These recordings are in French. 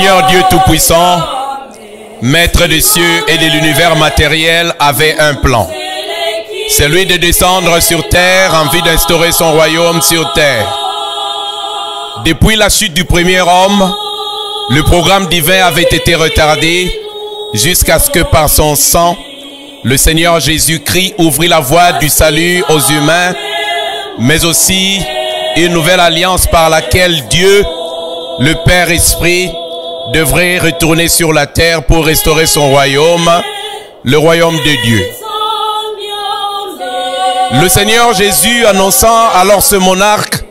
Seigneur Dieu Tout-Puissant, Maître des cieux et de l'univers matériel, avait un plan. Celui de descendre sur terre en vue d'instaurer son royaume sur terre. Depuis la chute du premier homme, le programme divin avait été retardé jusqu'à ce que par son sang, le Seigneur Jésus-Christ ouvrit la voie du salut aux humains, mais aussi une nouvelle alliance par laquelle Dieu, le Père Esprit, devrait retourner sur la terre pour restaurer son royaume, le royaume de Dieu. Le Seigneur Jésus annonçant alors ce monarque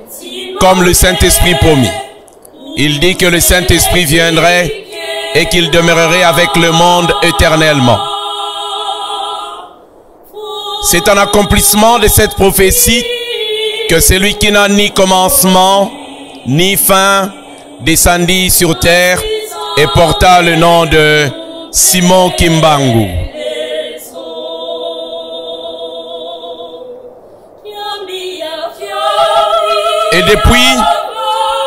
comme le Saint-Esprit promis. Il dit que le Saint-Esprit viendrait et qu'il demeurerait avec le monde éternellement. C'est un accomplissement de cette prophétie que celui qui n'a ni commencement ni fin descendit sur terre et porta le nom de Simon Kimbangu. Et depuis,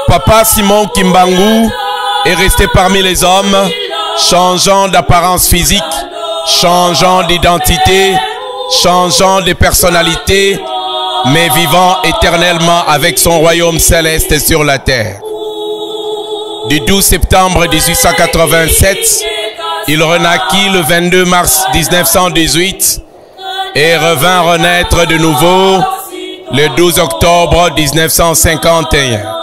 Papa Simon Kimbangu est resté parmi les hommes, changeant d'apparence physique, changeant d'identité, changeant de personnalité, mais vivant éternellement avec son royaume céleste sur la terre. Du 12 septembre 1887, il renaquit le 22 mars 1918 et revint renaître de nouveau le 12 octobre 1951.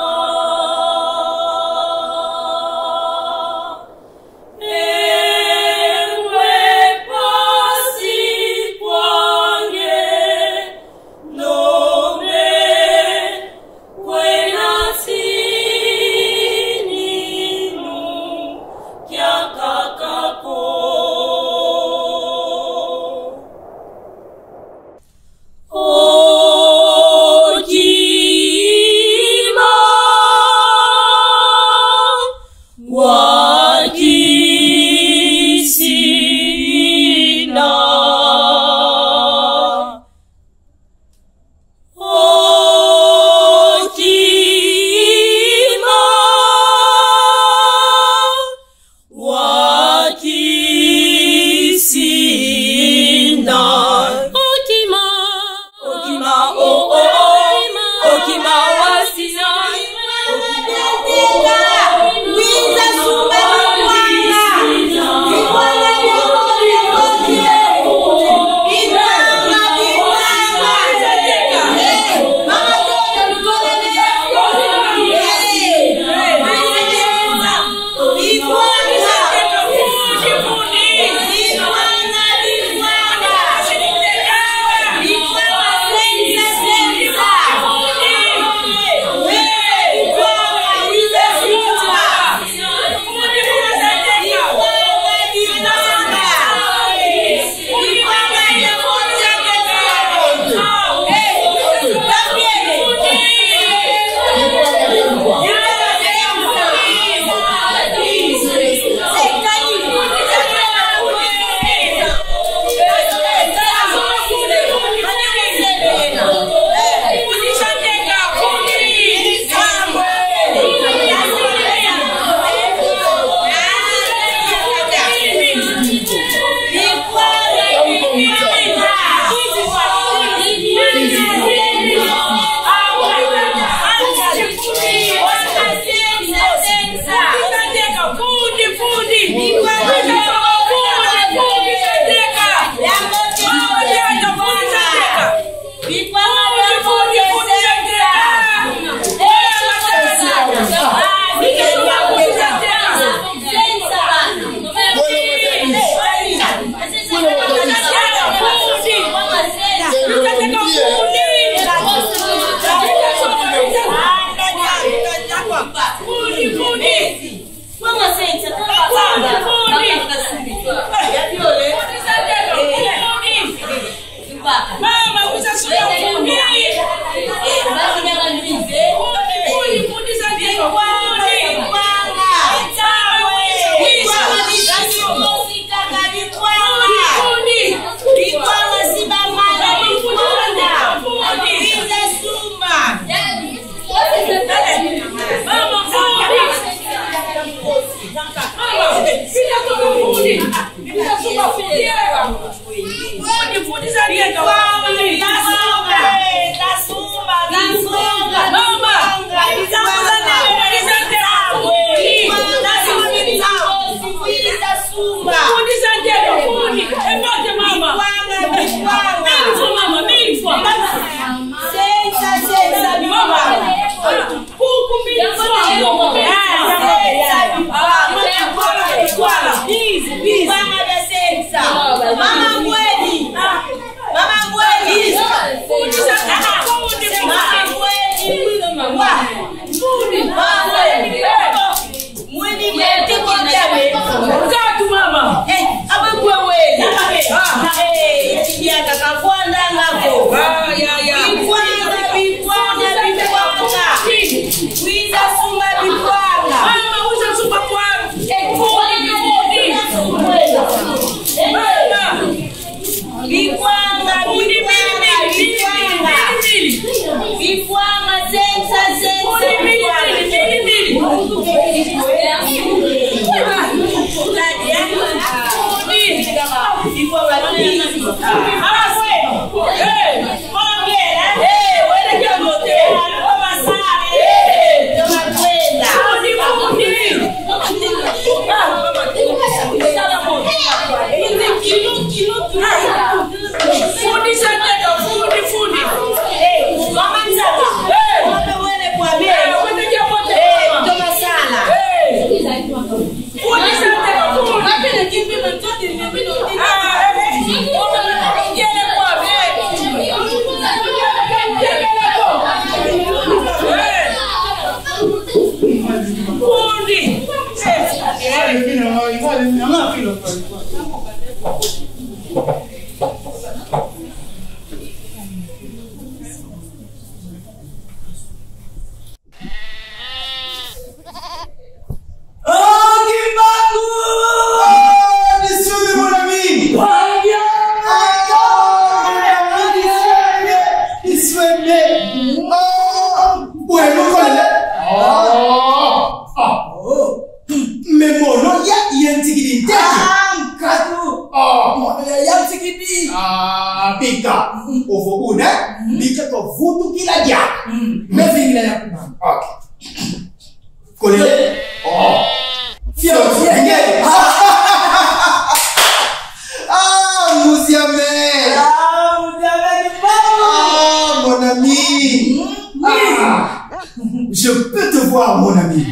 Je peux te voir, mon ami.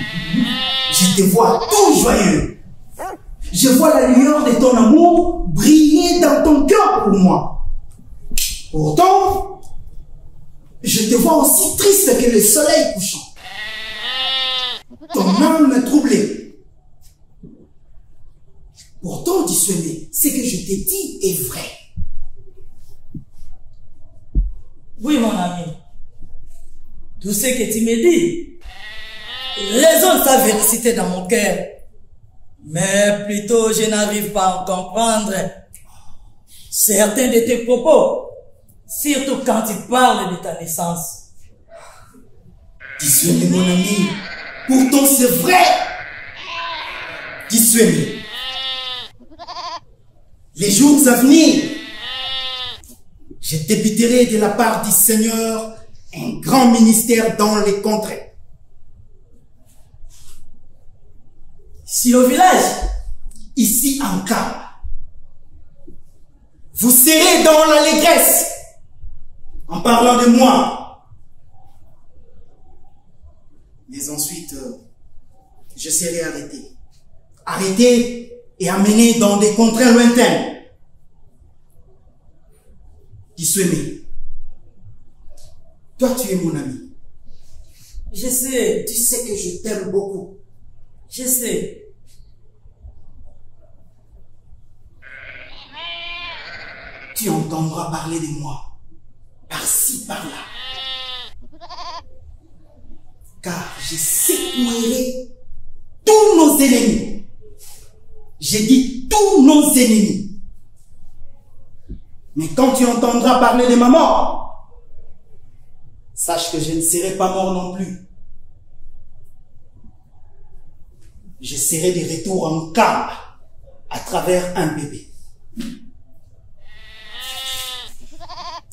Je te vois tout joyeux. Je vois la lueur de ton amour briller dans ton cœur pour moi. Pourtant, je te vois aussi triste que le soleil couchant. Ton âme est troublée. Pourtant, dis-moi, ce que je t'ai dit est vrai. Oui, mon ami. Tout ce que tu me dis résonne sa véracité dans mon cœur. Mais plutôt, je n'arrive pas à comprendre certains de tes propos, surtout quand tu parles de ta naissance. Dis-moi, mon ami, pourtant c'est vrai. Dis-moi, les jours à venir, je débiterai de la part du Seigneur un grand ministère dans les contrées. Si au village, ici en Kamba, vous serez dans l'allégresse en parlant de moi. Mais ensuite, je serai arrêté. Arrêté et amené dans des contrées lointaines. Dis-moi, toi tu es mon ami. je sais, Tu sais que je t'aime beaucoup. je sais. Tu entendras parler de moi, par-ci, par-là. Car je secouerai tous nos ennemis. J'ai dit tous nos ennemis. Mais quand tu entendras parler de ma mort, sache que je ne serai pas mort non plus. Je serai de retour en Kamba à travers un bébé.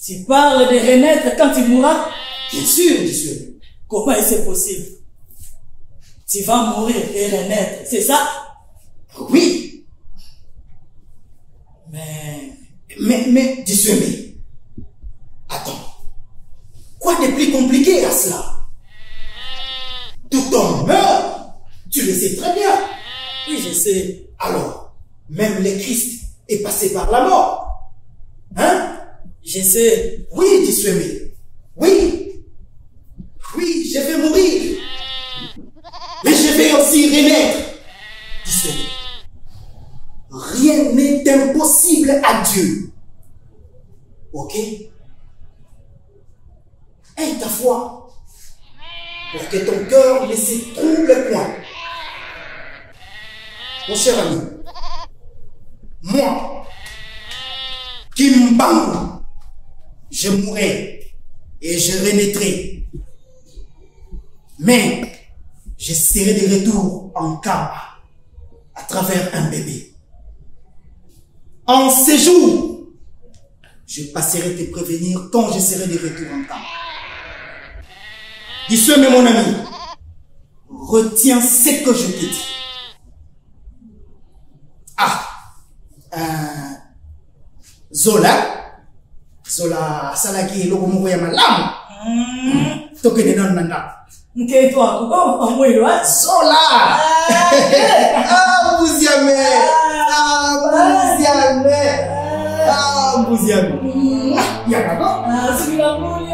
Tu parles de renaître quand tu mourras? Bien sûr, Dieu. Comment est-ce possible? Tu vas mourir et renaître, c'est ça? Oui. Mais, Dieu, mais, attends. Quoi de plus compliqué à cela? Tout homme meurt. Tu le sais très bien. Oui, je sais. Alors, même le Christ est passé par la mort. Hein? Je sais. Oui, Dieu, mais, oui. Oui, je vais mourir. Mais je vais aussi renaître. Dieu, rien n'est impossible à Dieu. Ok? Aie ta foi pour que ton cœur ne se trouble point. Mon cher ami, moi, Kimbangu, je mourrai et je renaîtrai. Mais je serai de retour en Kamba à travers un bébé. En ces jours, je passerai te prévenir quand je serai de retour en Kamba. Dis-le, mais mon ami, retiens ce que je te dis. Zola, salaki logo moko ya malamu. Tokende non nanda. Nke toi, comment moi le Zola. Bouziame. Ya d'accord? c'est la moule,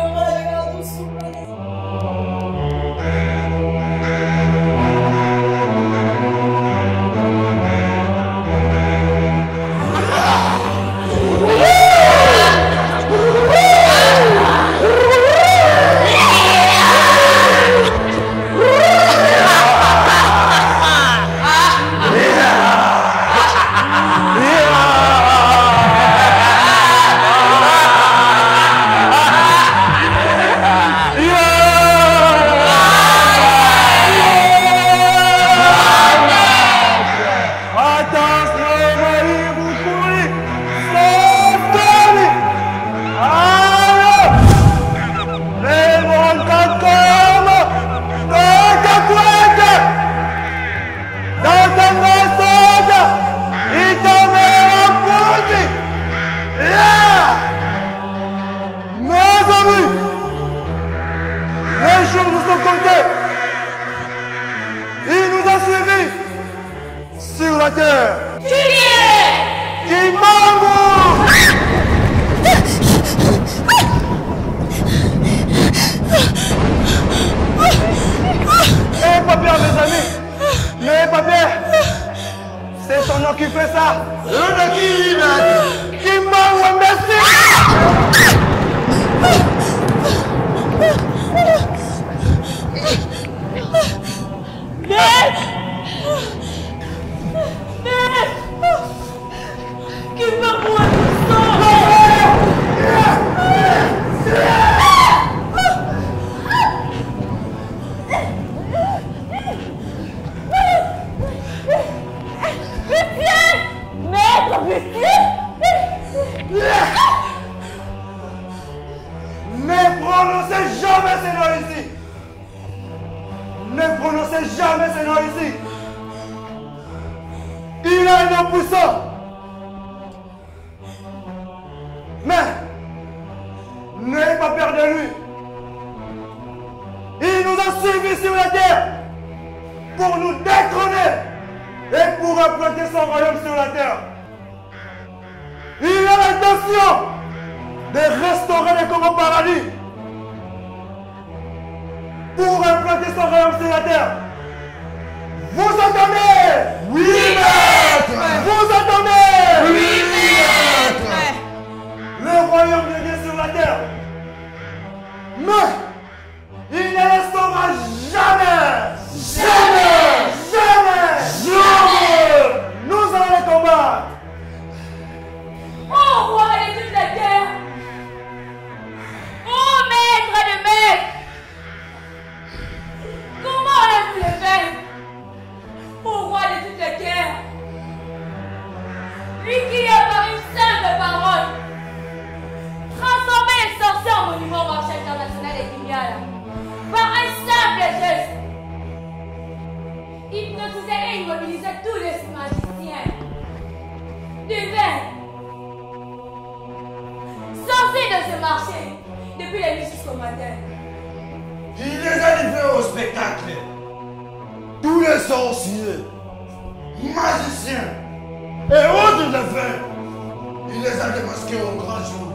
qui fait ça? Qui m'a imbécile! Ne prononcez jamais ces noms ici. Ne prononcez jamais ces noms ici. Il a un nom puissant. Mais n'ayez pas peur de lui. Il nous a suivis sur la terre pour nous détrôner et pour implanter son royaume sur la terre. Il a l'intention de restaurer les corps au paradis pour implanter son royaume sur la terre. Vous entendez? Oui, maître! Vous entendez? Oui, maître! Le royaume de Dieu sur la terre. Mais il ne restera jamais! Jamais! Jamais! Jamais! Nous allons les combattre! Oh roi de toute la terre! Oh maître de maîtres! Comment allez-vous le faire? Oh roi de toute la terre! tous les magiciens du verre, sortis de ce marché depuis la nuit jusqu'au matin. Il les a livrés au spectacle. Tous les sorciers, magiciens et autres affaires, il les a démasqués au grand jour.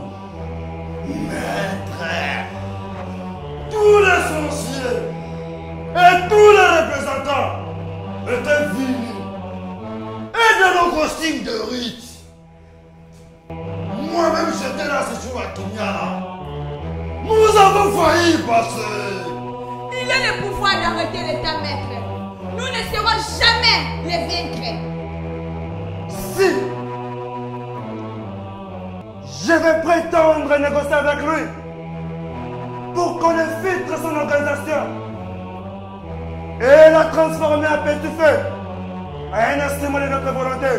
Maître, tous les sorciers et tous les représentants étaient venus et de nos costumes de rite. Moi-même j'étais là ce jour à Kinyala. Nous avons failli passer. Il a le pouvoir d'arrêter l'état maître. Nous ne serons jamais les vaincre. Si je vais prétendre négocier avec lui pour qu'on infiltre son organisation et la transformer en petit feu à un instrument de notre volonté.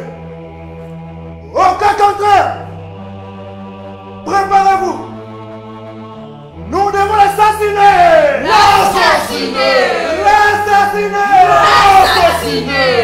Au cas contraire, préparez-vous. Nous devons l'assassiner. L'assassiner. L'assassiner. L'assassiner.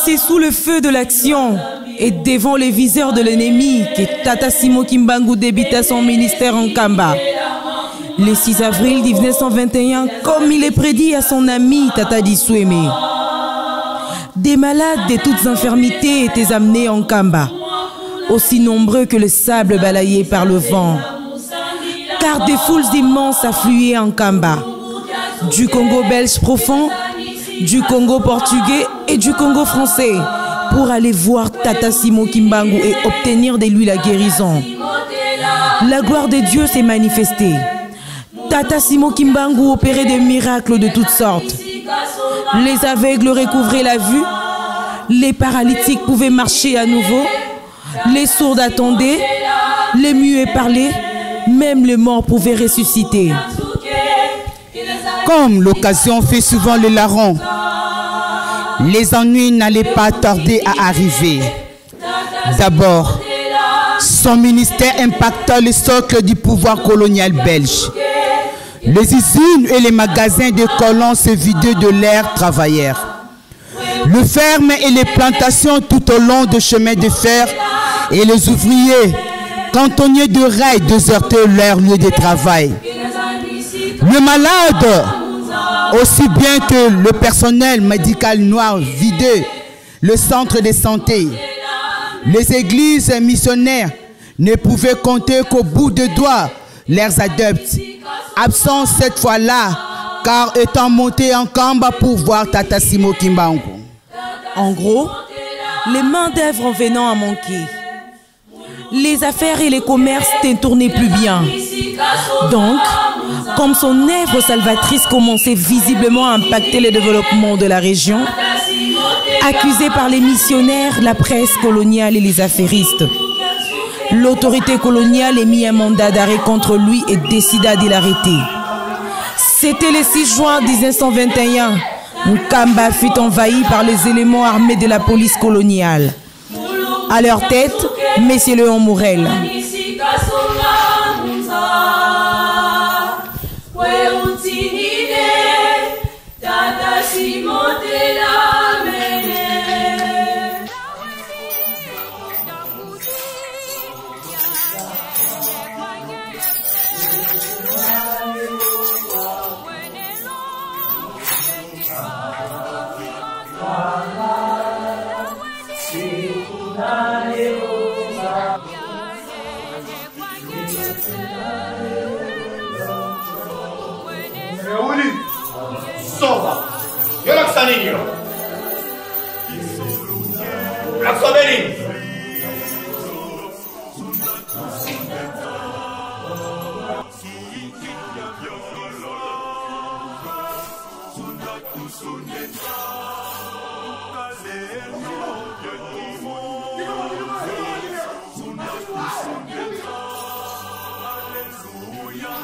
C'est sous le feu de l'action et devant les viseurs de l'ennemi que Tata Simo Kimbangu débuta son ministère en Kamba. Le 6 avril 1921, comme il est prédit à son ami Tata Disweme. Des malades de toutes infirmités étaient amenés en Kamba, aussi nombreux que le sable balayé par le vent. Car des foules immenses affluaient en Kamba, du Congo belge profond, du Congo portugais et du Congo français, pour aller voir Tata Simo Kimbangu et obtenir de lui la guérison. La gloire de Dieu s'est manifestée. Tata Simo Kimbangu opérait des miracles de toutes sortes. Les aveugles recouvraient la vue, les paralytiques pouvaient marcher à nouveau, les sourds attendaient, les muets parlaient, même les morts pouvaient ressusciter. Comme l'occasion fait souvent le larron, les ennuis n'allaient pas tarder à arriver. D'abord, son ministère impacta le socle du pouvoir colonial belge. Les usines et les magasins de colons se vidaient de leurs travailleurs. Le ferme et les plantations tout au long de chemins de fer et les ouvriers cantonniers de rails désertaient leur lieu de travail. Le malade, aussi bien que le personnel médical noir, vidait le centre de santé. Les églises missionnaires ne pouvaient compter qu'au bout de doigts leurs adeptes, absents cette fois-là, car étant montés en Kamba pour voir Tata Simo Kimbangu. En gros, les mains d'œuvre en venant à manquer. Les affaires et les commerces ne tournaient plus bien. Donc, comme son œuvre salvatrice commençait visiblement à impacter le développement de la région, accusé par les missionnaires, la presse coloniale et les affairistes, l'autorité coloniale émit un mandat d'arrêt contre lui et décida de l'arrêter. C'était le 6 juin 1921. Nkamba fut envahi par les éléments armés de la police coloniale. À leur tête, Messieurs Léon Morel.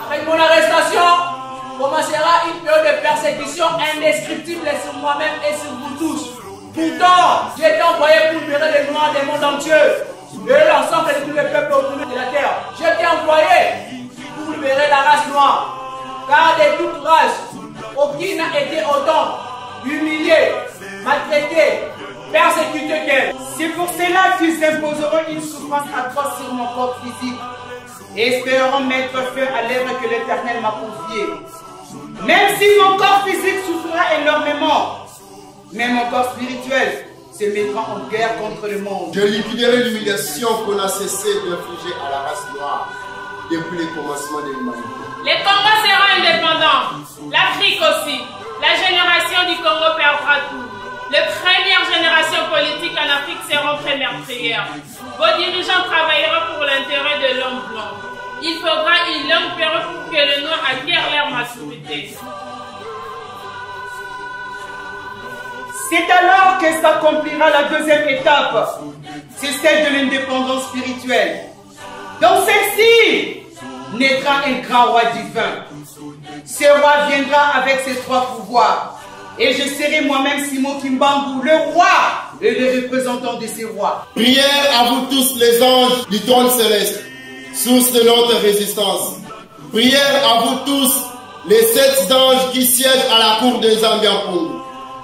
Avec mon arrestation, commencera une période de persécution indescriptible sur moi-même et sur vous tous. Pourtant, j'ai été envoyé pour libérer les Noirs des mondes entiers et l'ensemble de tous les peuples opprimés de la terre. J'ai été envoyé pour libérer la race noire, car de toute race, aucune n'a été autant humiliée, maltraitée, persécutée qu'elle. C'est pour cela qu'ils imposeront une souffrance atroce sur mon corps physique, espérant mettre fin à l'œuvre que l'Éternel m'a confiée. Même si mon corps physique souffrira énormément, mais mon corps spirituel se mettra en guerre contre le monde. Je liquiderai l'humiliation qu'on a cessé d'infliger à la race noire depuis le commencement de l'humanité. Les Congos seront indépendants, l'Afrique aussi. La génération du Congo perdra tout. Les premières générations politiques en Afrique seront très meurtrières. Vos dirigeants travailleront pour l'intérêt de l'homme blanc. Il faudra une longue période pour que les Noirs acquièrent leur maturité. C'est alors que s'accomplira la deuxième étape. C'est celle de l'indépendance spirituelle. Dans celle-ci, naîtra un grand roi divin. Ce roi viendra avec ses trois pouvoirs. Et je serai moi-même Simon Kimbangu, le roi et le représentant de ces rois. Prière à vous tous les anges du trône céleste, source de notre résistance. Prière à vous tous les 7 anges qui siègent à la cour de Zambiapou.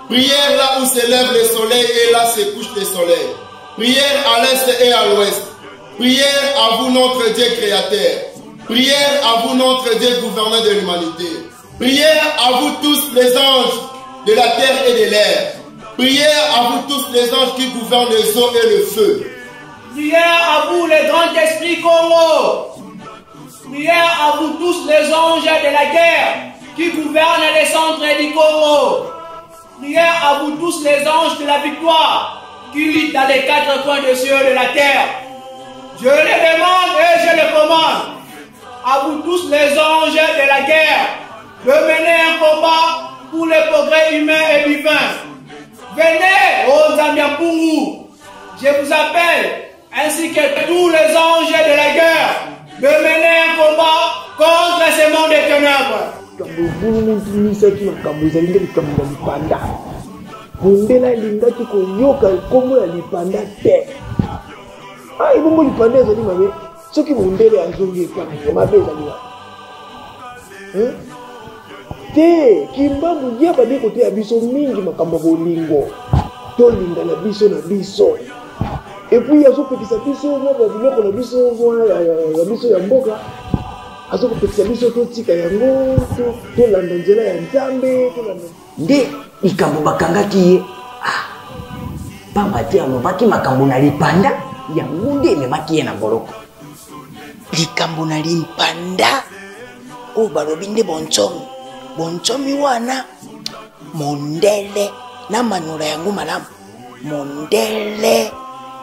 Prière là où s'élève le soleil et là se couche le soleil. Prière à l'est et à l'ouest. Prière à vous notre Dieu créateur. Prière à vous notre Dieu gouverneur de l'humanité. Prière à vous tous les anges de la terre et de l'air. Prière à vous tous les anges qui gouvernent les eaux et le feu. Prière à vous les grands esprits Congo. Prière à vous tous les anges de la guerre qui gouvernent les centres du Congo. Prière à vous tous les anges de la victoire qui luttent dans les 4 coins des cieux de la terre. Je les demande et je les commande à vous tous les anges de la guerre de mener un combat pour le progrès humain et divin. Venez aux Zambiapou. Je vous appelle, ainsi que tous les anges de la guerre, de mener un combat contre ce monde des ténèbres. Mundela lingaki koyoka kombo ya lipanda te. Ah, ibongo lipanda ezali mabe. Soki mundele azongi ekaka mabe ezali wa. Te Kimbangu ya bade kote ya biso mingi makambo bolingo. To linga na biso na biso. Et puis yazo pekisa biso mo ba biloko na biso ya biso ya mboka. Azo kopekisa biso to tika yango to landa nzela ya Nzambe to landa. Nde ikambo bakangaki ye pamba te alobaki makambo na lipanda yango nde ememaki ye na boloko. Likambo na limpanda oyo balobi nde bonzomi wana mondele na manula yango malamu. Mondele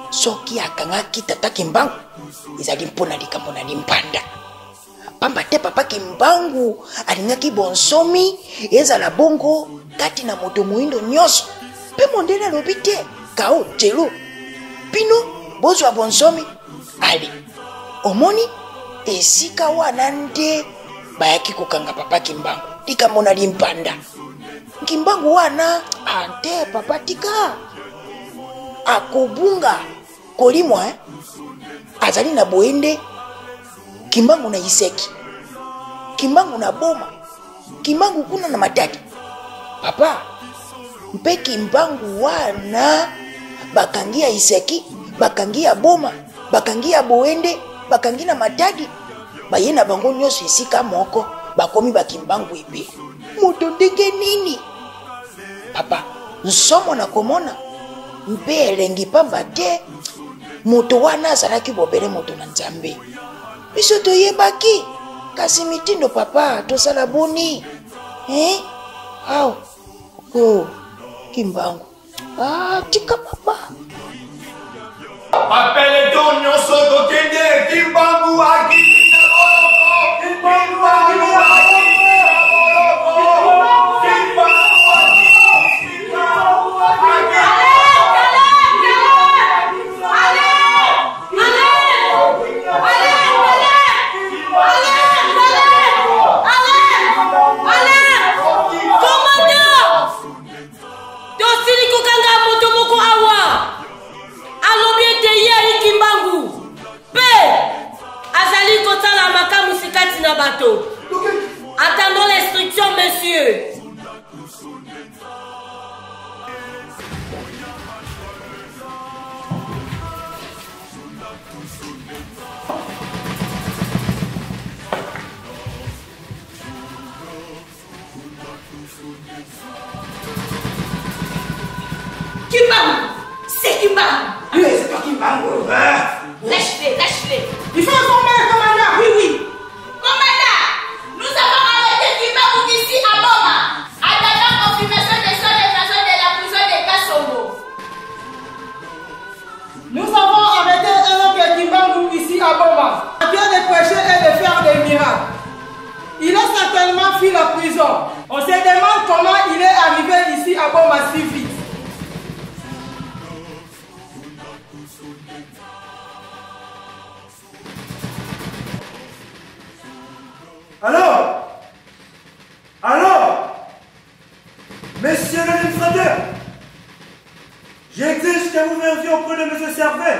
soki akangaki tata Kimbangu ezali mpona likambo na limpanda. Pamba te papa Kimbangu alingaki bonsomi ezala bongo kati na moto moindo nyonso. Pe mondele alobi te kao telo bino bozwa bonsomi ali omoni esika wana nde bayaki kokanga papa Kimbangu likambo na limpanda. Kimbangu wana ante papa tika akobunga kolimwa azali na boende Kimbangu na Iseki, Kimbangu na boma, Kimbangu kuna na mataki. Papa, mpe Kimbangu wana bakangia Iseki, bakangia boma, bakangia boende, bakangi na matadi. Bayena bango nyonso esika moko, bakomi ba Kimbangu ebe. Moto ndenge nini? Papa, nsomo na komona, mpe elengi pamba te, moto wana azalaki bobele moto na Nzambe. Biso toyebaki kasi mitindo papa tosala boni aw Kimbangu tika papa appelle ton nyonso tokende Kimbangu akiti na boloko Kimbangu Allez! bateau. Attendons l'instruction, monsieur. Kimbangu, c'est Kimbangu. Oui, c'est pas Kimbangu. Lâche-les, lâche-les. Il faut informer le commandant. Oui, oui. Commandant, nous avons arrêté Kimbangu ici à Boma, attendant confirmation des sols et maçons de la prison de Kasongo. Nous avons arrêté un homme de Kimbangu ici à Boma, en train de prêcher et de faire des miracles. Il a certainement fui la prison. On se demande comment il est arrivé ici à Boma si vite. Alors, messieurs l'administrateur, j'exige que vous vérifiez auprès de M. Servet.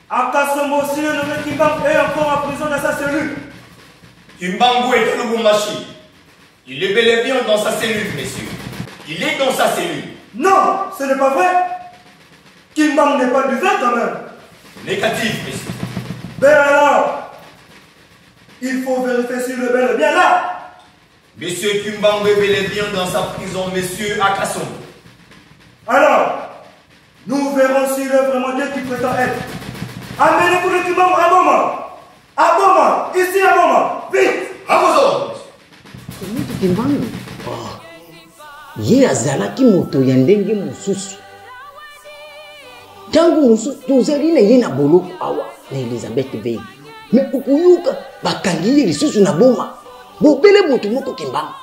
À Kasongo, si le nommé Kimbangu est encore en prison dans sa cellule. Kimbangu est un Lubumbashi. Il est bel et bien dans sa cellule, messieurs. Il est dans sa cellule. Non, ce n'est pas vrai. Kimbangu n'est pas du fait quand même. Négatif, messieurs. Ben alors, il faut vérifier s'il est bel et bien là. Monsieur Kimbangu est bel et bien dans sa prison, messieurs, à Kasongo. Alors, nous verrons s'il est vraiment Dieu qui prétend être. Amenez-vous le Kimbangu à Boma. À Boma, ici à Boma. Vite, à vos ordres. Kimbangu ye azalaki moto ya ndenge mosusu ntango mosusu tozali na ye na boloko awa na Elizabeth Bay me okuyuka bakangi ye lisusu na Boma bobele moto moko Kimbangu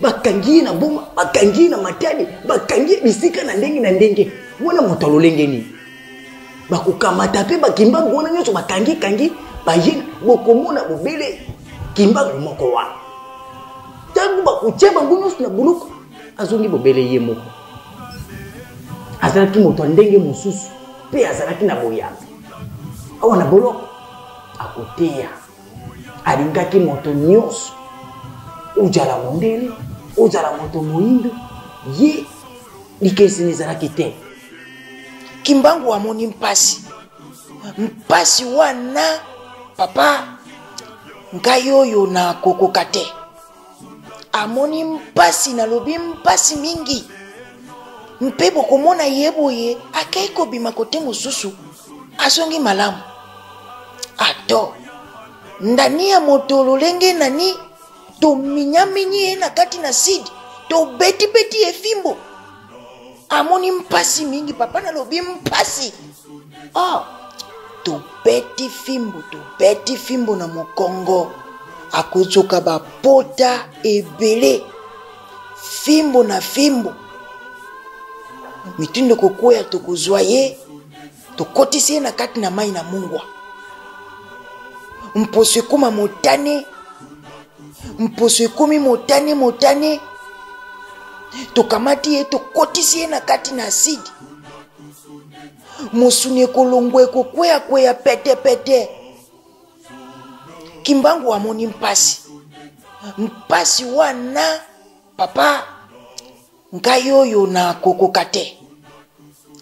bakangi ye na Boma bakangi ye na Matadi bakangi ye bisika na ndenge wana moto alolenge nini bakokamata mpe bakimbangu wana nyonso bakangi bayena bokomona bobele Kimbangu moko wana tangu bakutia bango nyonso na boloko azongi bobele ye moko azalaki moto ndenge mosusu mpe azalaki na boyambi awa na boloko akoteya alingaki moto nyonso ozala mondele ozala moto moyindo ye likeseni ezalaki te Kimbangu amoni mpasi wana papa ngai oyo na kokoka te amoni mpasi nalobi mpasi mingi mpe bokomona ye boye akei kobima kote mosusu azongi malamu ato ndani ya moto lolenge nani tominyaminyi ye na kati na sidi tobetibeti ye fimbo amoni mpasi mingi papa nalobi mpasi tobeti fimbo na mokongo akozoka bapota ebele fimbo na fimbo mitindo kokwea tokozwa ye tokotisi ye na kati na mai na mungwa mposo ekoma motane mposo ekomi motane tokamati ye tokotisi ye na kati na asidi mosuni ekolongwa ekokwea pete Kimbangu amoni mpasi wana papa ngai oyo na kokoka te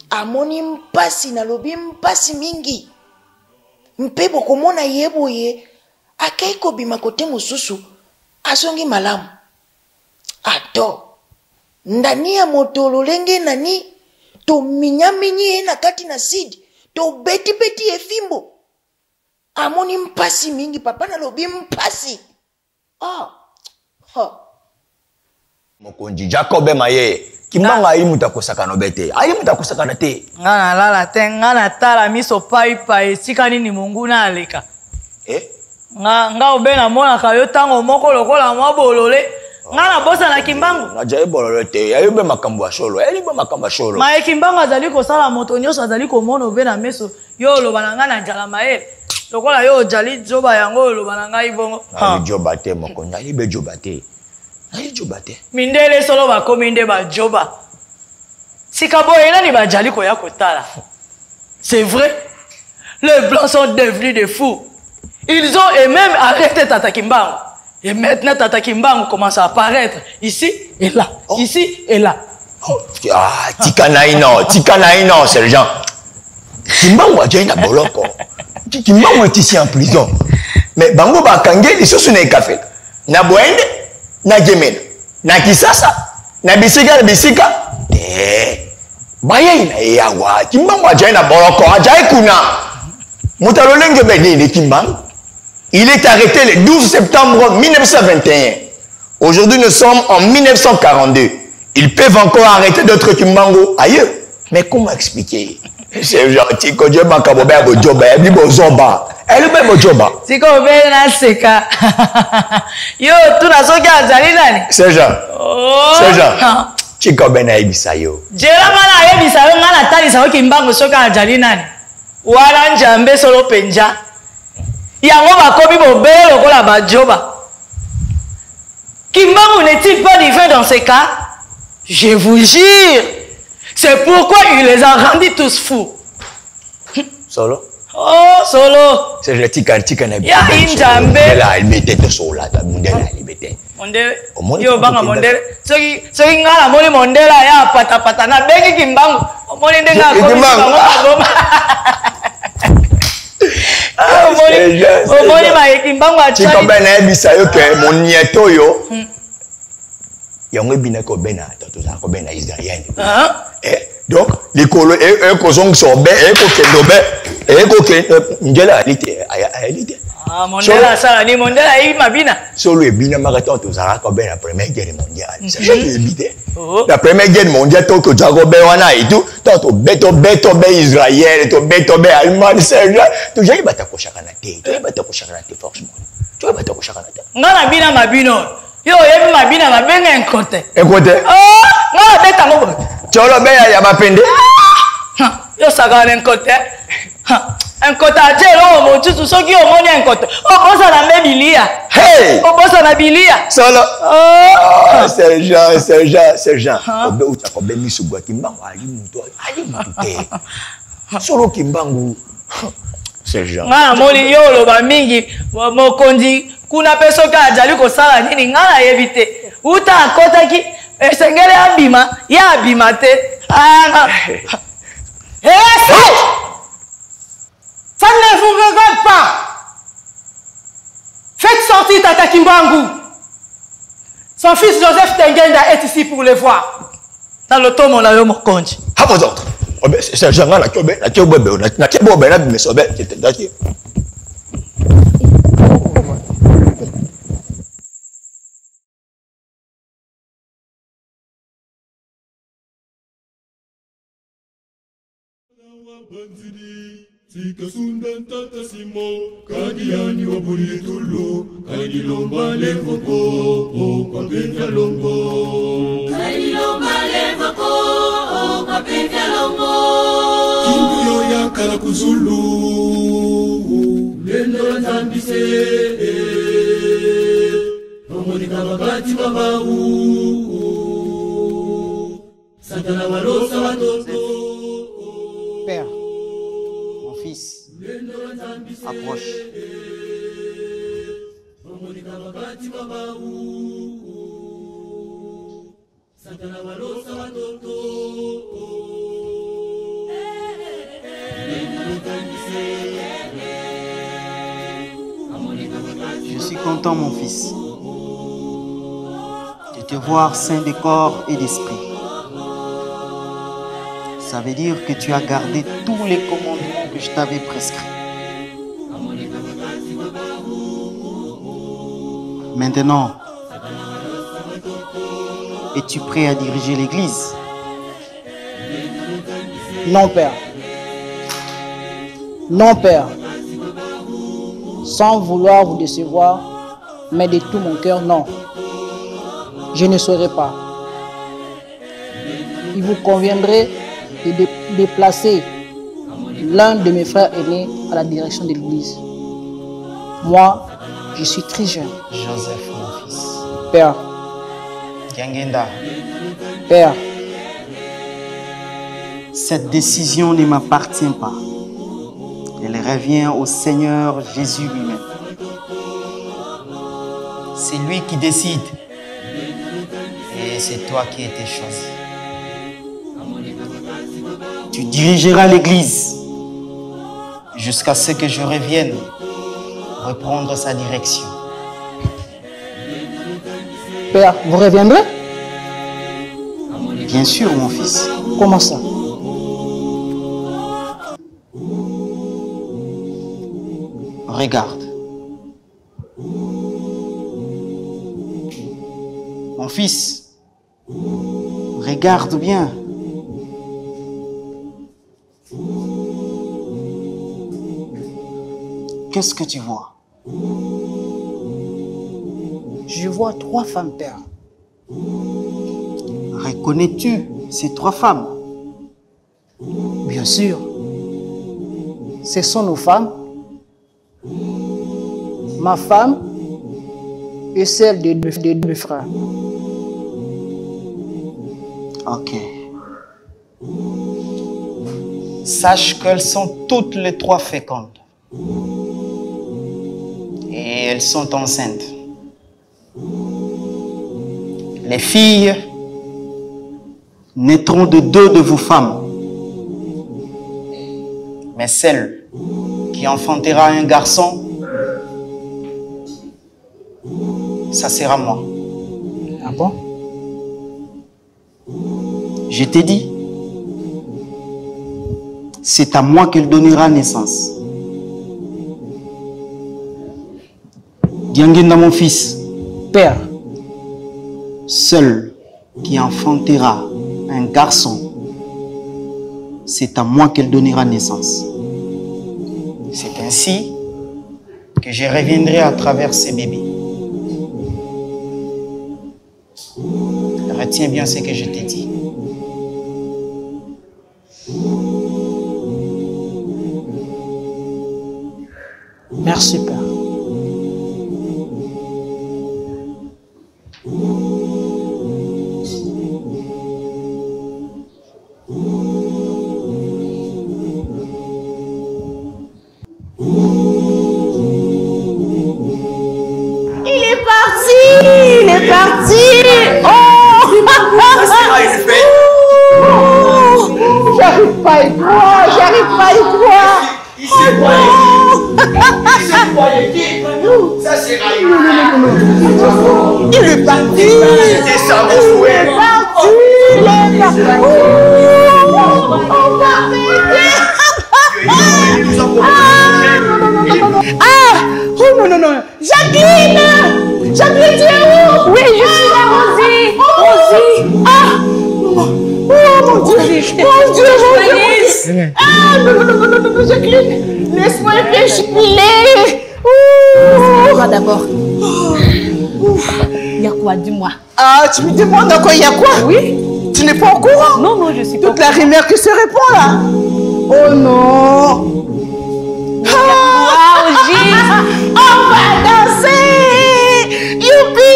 amoni mpasi nalobi mpasi mingi mpe bokomona ye boye akei kobima kote mosusu azongi malamu ato ndani ya moto lolenge nani tominyaminyi ye na kati na sidi tobetibeti ye fimbo amoni mpasi mingi papa nalobi mpasi mokonzi Jacob Maye Kimbangu ayi mutakosaka no bete ayi mutakosaka te ngana lala te ngana tala miso pai esika nini mungu na aleka nga obena mona kayo tango moko lokola mwa bolole ngana bosa na Kimbangu ngajaye bolole te ayobe makambo ya solo elibe makambo ya solo ma Kimbangu azali kosala moto nyonso azali komona obena meso yo loba ngana njala maele lokola yo jali joba yango loba na ngai bongo joba te mokonzi ayibe joba te mindele solo bakomi nde bajoba sika boye nani bajali koya kotala c'est vrai les blancs sont devenus des fous Ils ont et même arrêté Tata Kimbangu. Et maintenant, Tata Kimbangu commence à apparaître ici et là. Oh. Ici et là. Oh. Ah, Tikanaïno, sergent. Kimbangu a déjà une boloko. Kimbangu est ici en prison. Mais Bango Bakangé, ils sont sur les cafés. Na Boende, na Djemena, na Kisasa, na Bisika. Baya ina yawa. Kimbangu a déjà une boloko. A déjà kuna. Moutalolenge Bedini Kimbangu. Il est arrêté le 12 septembre 1921. Aujourd'hui, nous sommes en 1942. Ils peuvent encore arrêter d'autres Kimbangu ailleurs. Mais comment expliquer? C'est gentil que Dieu m'a kabobé à Bojoba. Elle dit Bozoba. Elle est Bojoba. C'est comme Ben Seka. Yo, tout n'a pas de c'est Jean. C'est Jean. Chico Ben Aïbisayo. Jéramana Aïbisayo, Mana Talisayo Kimbangu Soka Jalinani. Wala Njambe Solo Penja. Yango bakobi bobele lokola bajoba. Kimbangu n'est-il pas divin dans ces cas? Je vous jure. C'est pourquoi il les a rendus tous fous. Solo? Oh, Solo. C'est le tika na ya Njambe. Là, il mettait de Sola, la mondela, il mettait. Mondele. Yo banga mondele. Soki ngala moni mondela ya pata na bengi Kimbangu. Moni ndenga ko Kimbangu. Mon nieto yo yango binako bena toza ko bena israélien donc les colo et kozong sobe et ko kendobe et ko ngela alite alite mondela sala ni mondela yi mabina solo ebina marathon toza ko bena première guerre mondiale c'est ça qui ebité la première guerre mondiale to ko jago be wana et tout to beto be israël to beto be allemand c'est là to jayi bata ko shakana te to bata ko shakana te forcément to bata ko shakana te ngana bina mabino yo yebi mabina mabenga enkote ngana beta ngo cholo be ya mapende yo sagana enkote enkote ajelo mo tutu soki omoni enkote obosa na mebilia obosa na bilia solo sergent obe utakobe misugwa Kimbangu ali muto te solo Kimbangu sergent ngana moli yo loba mingi mokonzi kuna peso ka ajali ko sala nini ngana yebite uta akotaki esengele abima ya abima te ça ne vous regarde pas. Faites sortir Tata Kimbangu. Son fils Joseph Tengenda est ici pour le voir. Dans le tomo na yo mokonzi. Ha vos autres. C'est Jean la kiobe na kiobe na bimesobe c'était d'accord. Tika sundan tata simo, kagiani wabuli tulu, kailomba levoko, kwa penya longo. Kailomba levoko, kwa penya longo. Kimbuyo ya kala kuzulu, lendo la zambise, pamonika babati babau, satana walosa watoto. Père, mon fils, approche. Je suis content, mon fils, de te voir sain de corps et d'esprit. Ça veut dire que tu as gardé tous les commandements que je t'avais prescrits. Maintenant, es-tu prêt à diriger l'église? Non, Père. Non, Père. Sans vouloir vous décevoir, mais de tout mon cœur, non. Je ne saurais pas. Il vous conviendrait de déplacer l'un de mes frères aînés à la direction de l'église. Moi, je suis très jeune. Joseph, mon fils. Père. Yangenda. Père. Cette décision ne m'appartient pas. Elle revient au Seigneur Jésus lui-même. C'est lui qui décide. Et c'est toi qui étais choisi. Tu dirigeras l'église jusqu'à ce que je revienne reprendre sa direction. Père, vous reviendrez? Bien sûr, mon fils. Comment ça? Regarde. Mon fils, regarde bien. Qu'est-ce que tu vois? Je vois 3 femmes, Père. Reconnais-tu ces 3 femmes? Bien sûr. Ce sont nos femmes. Ma femme et celle de deux frères. Ok. Sache qu'elles sont toutes les 3 fécondes. Et elles sont enceintes. Les filles naîtront de 2 de vos femmes. Mais celle qui enfantera un garçon, ça sera moi. Ah bon? Je t'ai dit, c'est à moi qu'elle donnera naissance. Diangenda, mon fils. Père. Seul qui enfantera un garçon, c'est à moi qu'elle donnera naissance. C'est ainsi que je reviendrai à travers ces bébés. Retiens bien ce que je t'ai dit. Merci, Père. Il est parti. Oh, j'arrive pas à y croire, j'arrive pas à y croire. Il s'est croyé. Ça c'est Raïm. Il est parti. C'était ça mon souhait. Il est parti. Ah, oh non, non, non. Jacqueline! Jacqueline, tu es où? Oui, je suis là, Rosie. Rosie. Ah! Oh mon Dieu. Mon Dieu, ah, non, non, non, non, non, non, Jacqueline. Laisse-moi un peu jubiler. Quoi d'abord? Il y a quoi, dis-moi? Ah, tu me demandes encore il y a quoi? Oui. Tu n'es pas au courant? Non, non, je suis pas. Toute la rumeur qui se répand là. Oh non. On va danser. Youpi.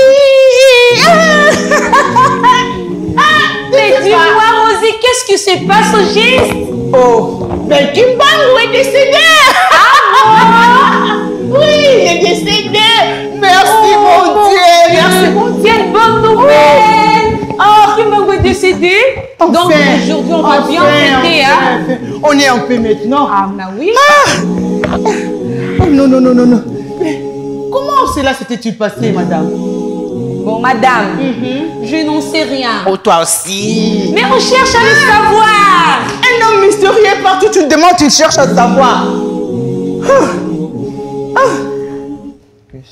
Mais dis-moi, Rosie, qu'est-ce qui se passe au geste? Oh, mais Kimbangu est décédé. Oui, il est décédé. Merci mon Dieu. Merci mon Dieu. Quelle bonne nouvelle. Oh, Kimbangu est décédé. Enfin, donc aujourd'hui, on va bien fêter. Hein? On est en paix maintenant. Ah, bah oui. Oh, non, non, non, non, non. Mais comment cela s'était-il passé, madame? Bon, madame, je n'en sais rien. Oh, toi aussi. Mais on cherche à le savoir. Un homme mystérieux partout, tu te demandes, tu cherches à savoir.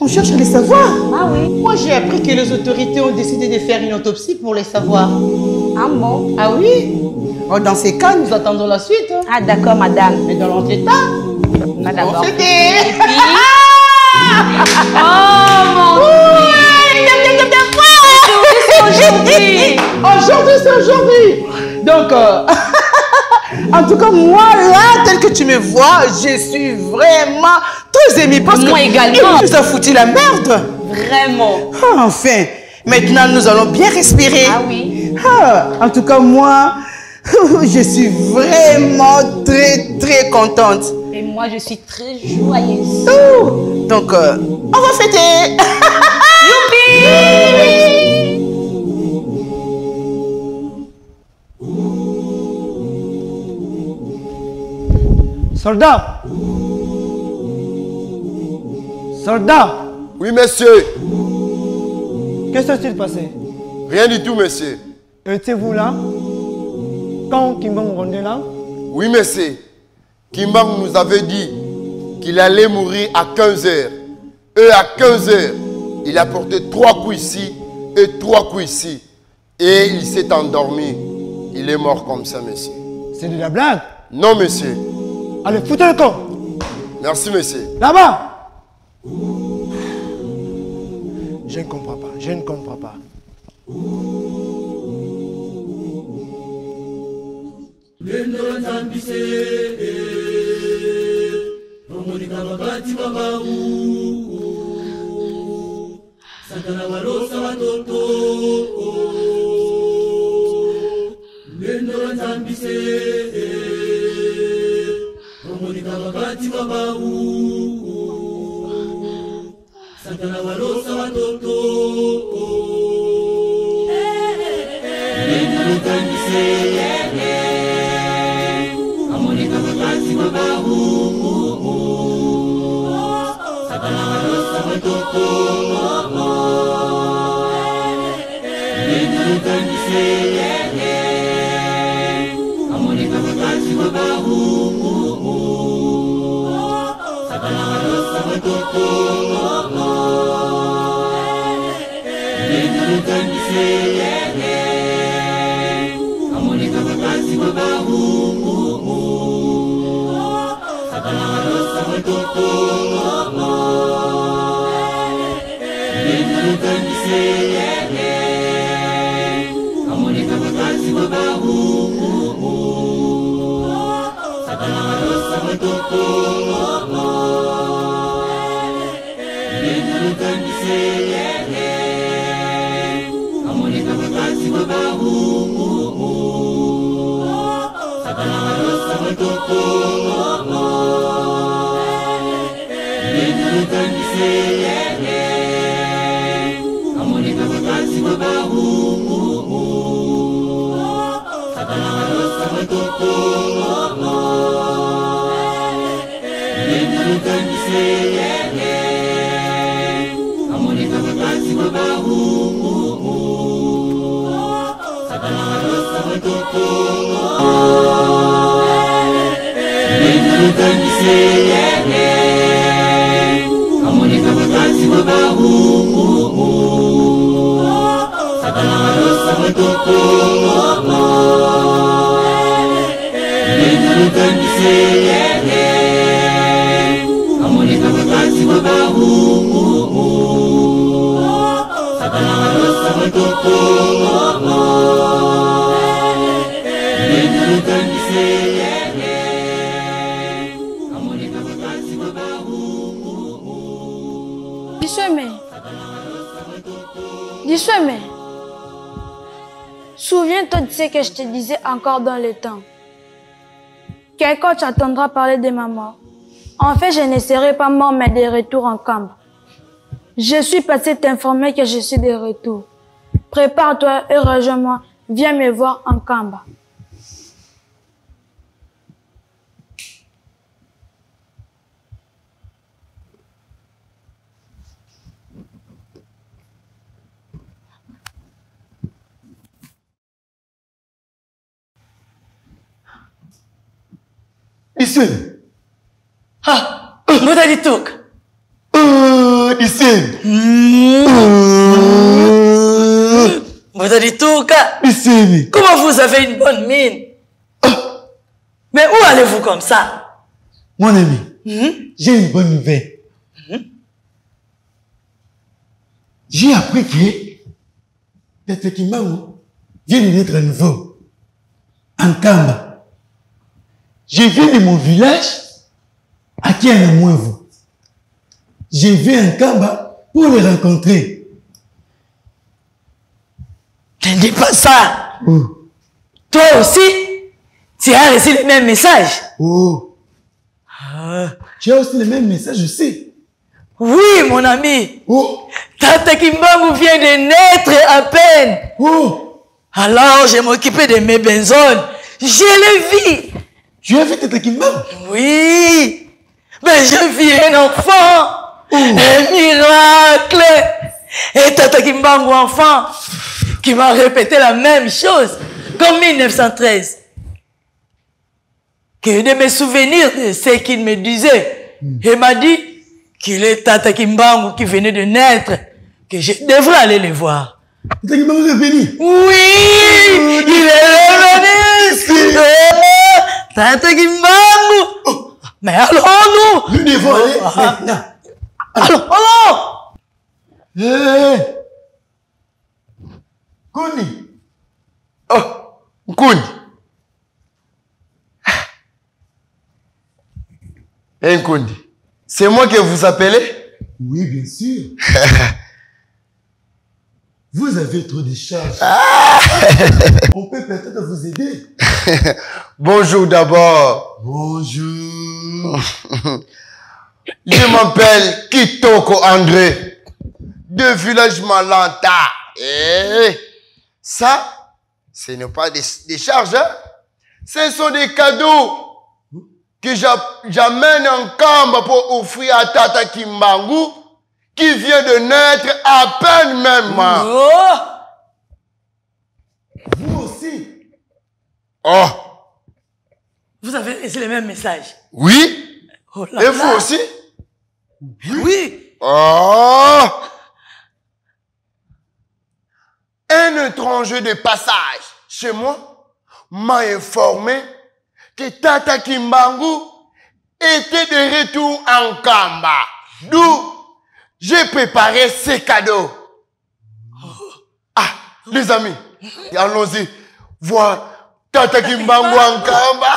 On cherche à les savoir. Ah oui. Moi, j'ai appris que les autorités ont décidé de faire une autopsie pour les savoir. Ah bon? Ah oui. Oh, dans ces cas, nous attendons la suite. Ah d'accord, madame. Mais dans l'entretemps, madame. on fait Oh mon Dieu. Aujourd'hui, c'est aujourd'hui. Donc, en tout cas, moi, là, tel que tu me vois, je suis vraiment très émue. Parce moi que également. Il nous a foutu la merde. Vraiment. Enfin, maintenant, nous allons bien respirer. Ah oui. En tout cas, moi, je suis vraiment très, très contente. Et moi, je suis très joyeuse. Donc, on va fêter. Soldat! Soldat! Oui, monsieur. Qu'est-ce qui s'est passé? Rien du tout, monsieur. Étiez-vous là quand Kimbang rendait là? Oui, monsieur. Kimbang nous avait dit qu'il allait mourir à 15 h. Et à 15 h, il a porté 3 coups ici et 3 coups ici. Et il s'est endormi. Il est mort comme ça, monsieur. C'est de la blague? Non, monsieur. Allez, foutez le camp. Merci, monsieur. Là-bas. Je ne comprends pas. Je ne comprends pas. Satana walosa watoto amonika wakati mabahu Satana walosa watoto amonika wakati mabahu Satana walosa watoto amonika wakati mabahu Satana walosa watoto amonika wakati mabahu Satana walosa watoto amonika wakati mabahu Satana walosa watoto amonika wakati mabahu Satana walosa watoto amonika wakati mabahu Satana walosa watoto amonika wakati mabahu Satana walosa watoto amonika wakati mabahu Satana walosa watoto Dis-moi, souviens-toi de ce que je te disais encore dans le temps. Quelqu'un t'entendra parler de ma mort. En fait, je ne serai pas mort, mais de retour en camp. Je suis passé t'informer que je suis de retour. Prépare-toi et rejoins-moi. Viens me voir en camp. Ici. Ah, Mouda Litouk. Ici. Mouda Litouk. Ici. Comment vous avez une bonne mine? Mais où allez-vous comme ça? Mon ami, j'ai une bonne nouvelle. J'ai appris que Tete Kimbangu vient de naître à nouveau. En Kamba. Je viens de mon village à Kianamoevu. Je viens en Kamba pour les rencontrer. Ne dis pas ça. Toi aussi, tu as reçu le même message. Tu as aussi le même message, je sais. Oui, mon ami. Tata Kimbangu vient de naître à peine. Alors, je m'occupais de mes benzones. Je l'ai vu. Tu as vu Tata Kimbangu? Oui. Mais j'ai vu un enfant. Un miracle. Et Tata Kimbangu enfant qui m'a répété la même chose qu'en 1913. Que de me souvenir de ce qu'il me disait. Il m'a dit qu'il est Tata Kimbangu qui venait de naître, que je devrais aller le voir. Tata Kimbangu est venu? Oui, il est revenu. Tata Kimbangu. Mais allons-nous? Nous devons aller maintenant. Allons. Kouni. Oh, Kouni. Nkundi, c'est moi que vous appelez? Oui, bien sûr. Vous avez trop de charges. On peut peut-être vous aider. Bonjour d'abord. Bonjour. Je m'appelle Kitoko André, de village Malanta. Et ça, ce n'est pas des charges, hein? Ce sont des cadeaux que j'amène en Kamba pour offrir à Tata Kimbangu, qui vient de naître à peine même. Oh. Vous aussi. Oh. Vous avez laissé le même message. Oui. Oh là et là. vous aussi? Oui. Oh. Un étranger de passage chez moi m'a informé que Tata Kimbangu était de retour en Kamba. D'où j'ai préparé ces cadeaux. Ah, les amis, allons-y voir Tata Kimbangu en Kamba.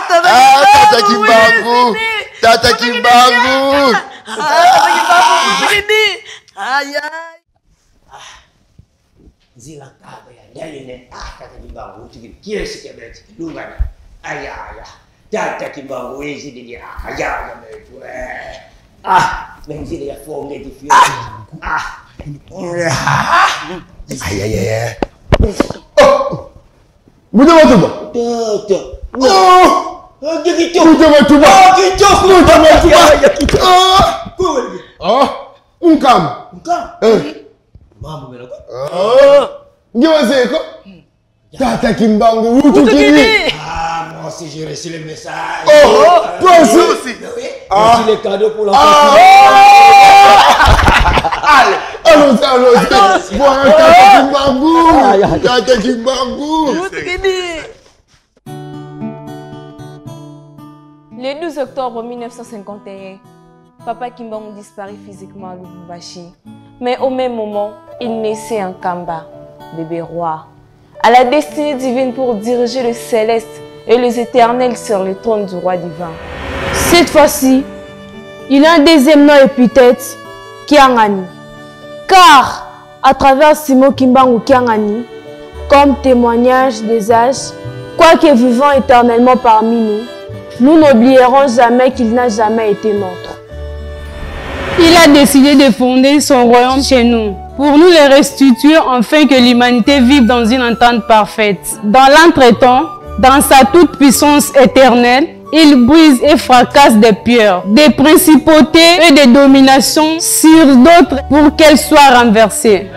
Tata Kimbangu. Tata Kimbangu. Aïe, aïe. Zila kaba ya ndani ne Tata Kimbangu kile sikebeti lungana. Aya. Tata Kimbangu hizi ndio aya metu. Benzile ya fonge difio. Aya. Muda watuba. Toto. Oh! Kito. Muda watuba. Kito. Muda watuba. Kito. Oh! Unkam. Mambo meloko. Ngiwa zeko. Tata Kimbangu utukini. Moi aussi j'ai reçu le message. Oh, toi aussi. Voici les cadeaux pour la Allez, allons-y. Voilà Tata Kimbangu. Tata Kimbangu. Le 12 octobre 1951, Papa Kimbangu disparaît physiquement à Lubumbashi. Mais au même moment, il naissait en Kamba, bébé roi, à la destinée divine pour diriger le céleste et les éternels sur le trône du roi divin. Cette fois-ci, il a un deuxième nom épithète, Kiangani. Car, à travers Simon Kimbangu Kiangani, comme témoignage des âges, quoique vivant éternellement parmi nous, nous n'oublierons jamais qu'il n'a jamais été nôtre. Il a décidé de fonder son royaume chez nous, pour nous les restituer afin que l'humanité vive dans une entente parfaite. Dans l'entretemps, dans sa toute-puissance éternelle, il brise et fracasse des pierres, des principautés et des dominations sur d'autres pour qu'elles soient renversées.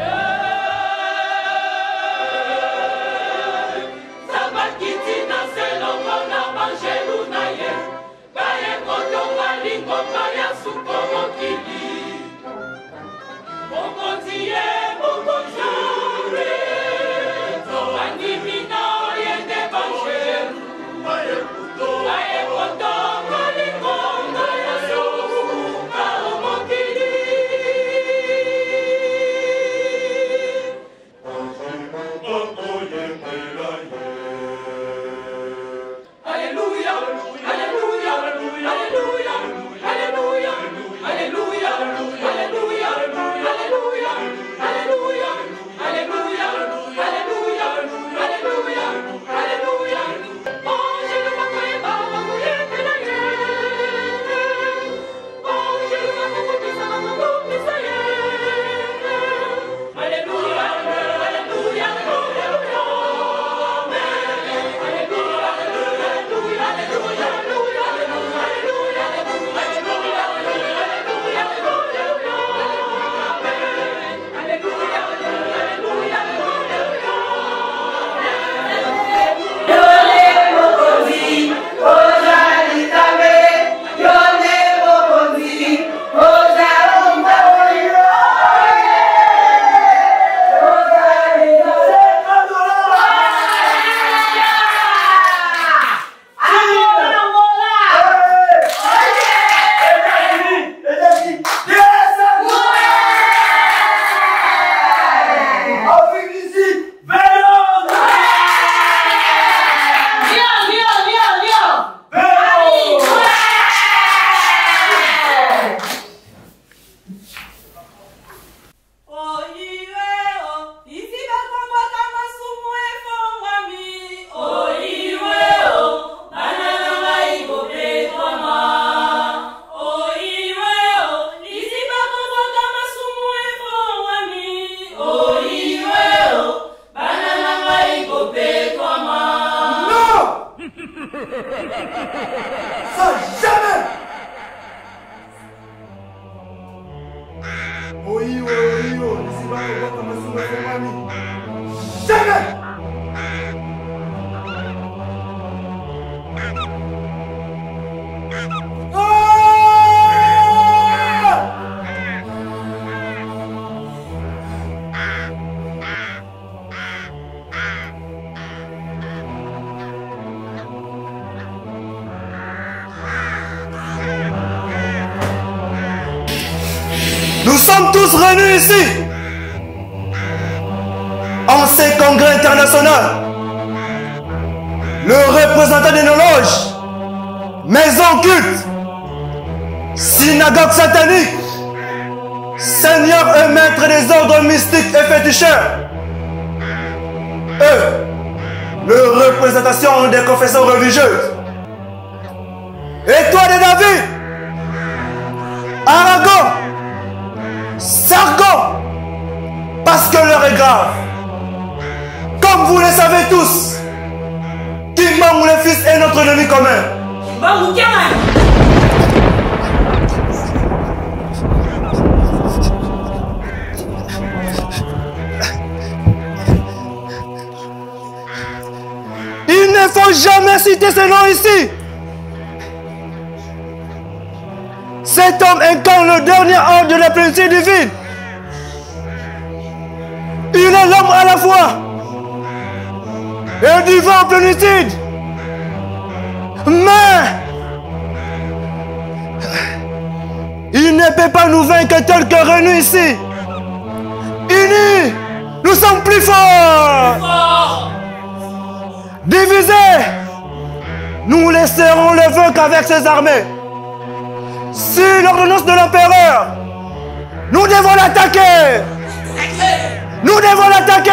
Jamais. Nous sommes tous réunis ici en ce congrès international. Le représentant de nos loges, maisons cultes, synagogues sataniques, seigneurs et maîtres des ordres mystiques et féticheurs. Eux, le représentation des confessions religieuses. Et toi de David, Aragon, Sargon, parce que l'heure est grave. Comme vous le savez tous, Kimbangu le fils est notre ennemi commun. Il ne faut jamais citer ce nom ici. Cet homme incarne le dernier ordre de la plénitude divine. Il est l'homme à la fois et divin en plénitude. Mais il ne peut pas nous vaincre tel que réunis ici. Unis, nous sommes plus forts. Divisés, nous laisserons le vaincre avec ses armées. Si l'ordonnance de l'empereur, nous devons l'attaquer. Nous devons l'attaquer.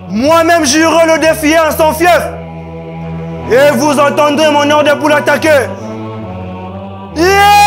Moi-même, j'irai le défier en son fief. Et vous entendrez mon ordre pour l'attaquer. Yeah!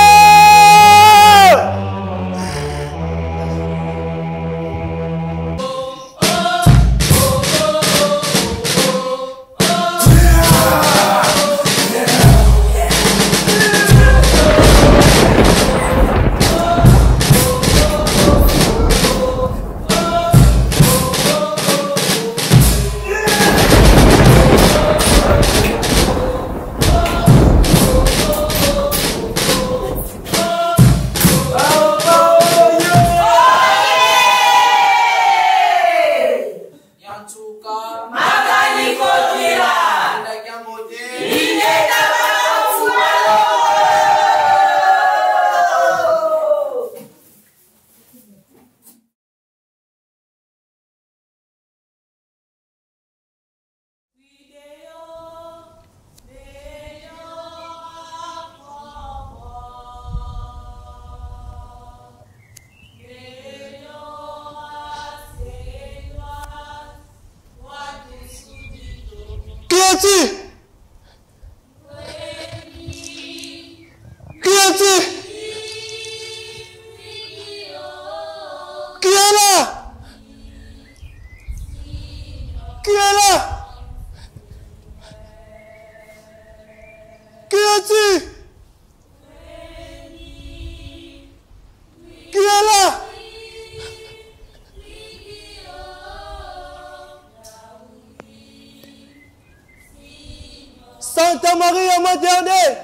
Santa Maria Mater Dei,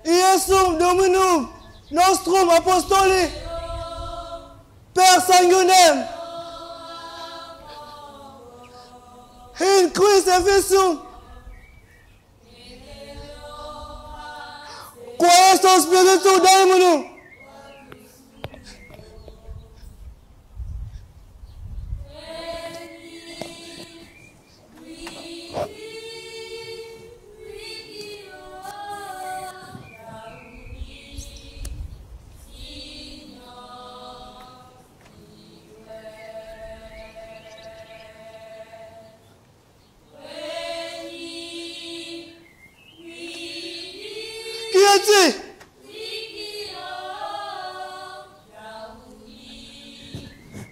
Iesum Dominum Nostrum Apostoli, Per Sanguinem, in Crucifixum, Quaesto Spiritu Daemonum,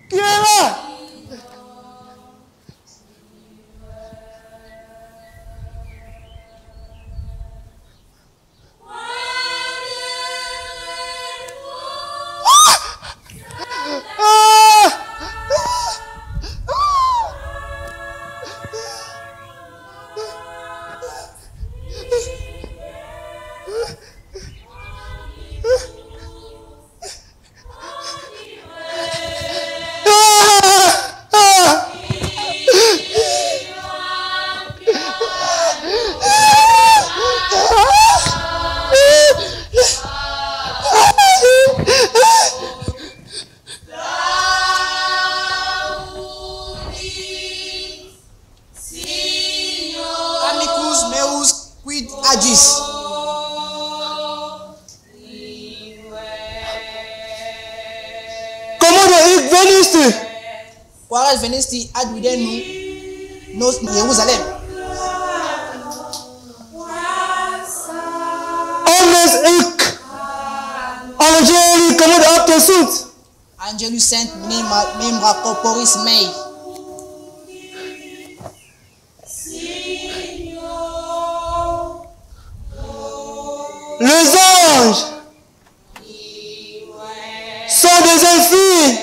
Qui est là? Ah! 10. Comment veniste? Pourquoi veniste à nous Jérusalem? Angeli, comment tu as Angelus Saint, membra corporis mei. Les anges sont des filles